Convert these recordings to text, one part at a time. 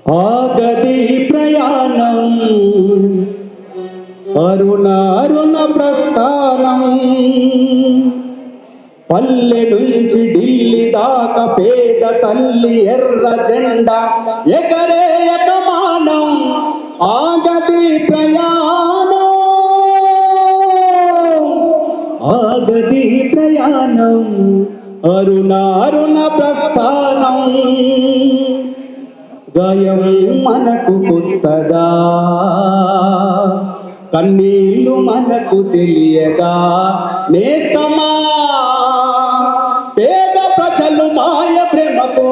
ఆగది ప్రయాణం అరుణ అరుణ ప్రస్థానం పల్లె నుంచి ఢిల్లీ దాకా పేద తల్లి ఎర్ర జెండా ఎగరే యకమానం ఆగది ప్రయాణం ఆగది ప్రయాణం అరుణ అరుణ ప్రస్థానం గాయం మనకు కొత్తదా కన్నీళ్ళు మనకు తెలియదా నేస్తమా పేద ప్రజలు మాయ ప్రేమకు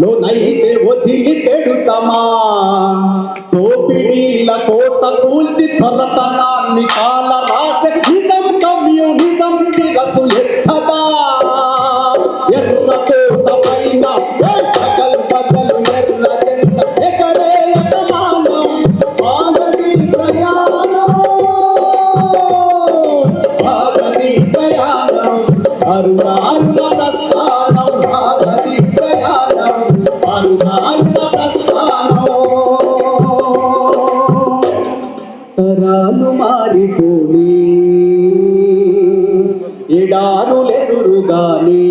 లోనైతే వదిలి పెడుతమా దోపిడీల కోట కూల్చి త్వరతనాన్ని కాల రాసే నిజం కమ్యూనిజం శిరసు ఎత్తదా ఎర్ర కోట పైన పగల్ పగలు ఎర్ర జెండ ఎగరే యకమానం ఆగది ప్రయాణం ఆగది ప్రయాణం అరుణ అరుణ ప్రస్థానం ఆగది ప్రయాణం అరుణ అరుణ ప్రస్థానం తరాలు మారిపోని ఎడారులెదురుగాని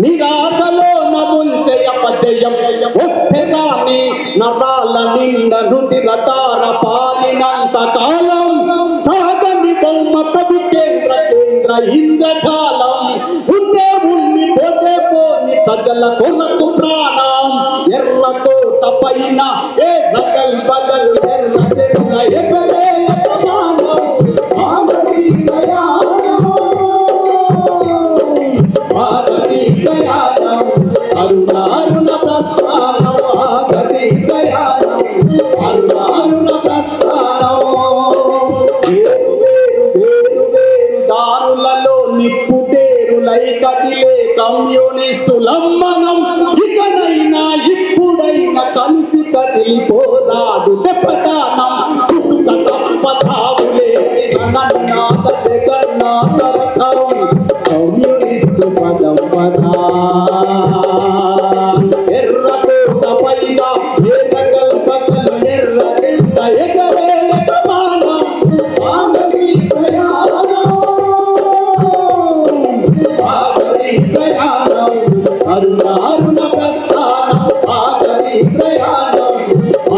నిరాశలో నముల్చయ పజయం వస్తే రాని నరాల నిండ రుదిర తార పాలినంత కాలం సాగని బొమ్మత కేంద్ర కేంద్ర ఇంద్రజాలం ఉండే ఉన్ని పోతే పోని ప్రజల కొరకు ప్రాణం ఎర్ర కోట పైన ఏ నగల్ బగల్ ఎర్ర జెండ ఎగరే యకమానం ఆగది ప్రయాణం ఆగది ప్రయాణం అరుణ అరుణ ప్రస్థానం ఆగది ప్రయాణం అరుణ అరుణ ప్రస్థానం వేరు వేరు వేరు వేరు దారులలో నిప్పు తేరులై కదిలే కమ్యూనిస్టులం మనం ఇకనైనా ఇప్పుడైనా కలిసి కదిలి పోరాడు ప్రధానం పుట్టుక తప్పదావులే జగన్నాథ జగన్నాథ రథం కమ్యూనిస్టు పదం పదా ఎర్ర కోట పైన ఎర్రగల్ పగలు ఎర్ర జెండ ఎగరే యకమానం ఆగది ప్రయాణం ఆగది ప్రయాణం అరుణ అరుణ ప్రస్థానం ఆగది ప్రయాణం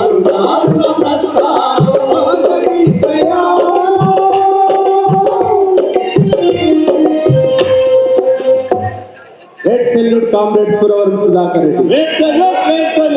అరుణ అరుణ ప్రస్థానం ఆగది ప్రయాణం. Let's salute comrade Suravara Sudhakar Reddy. Let's salute.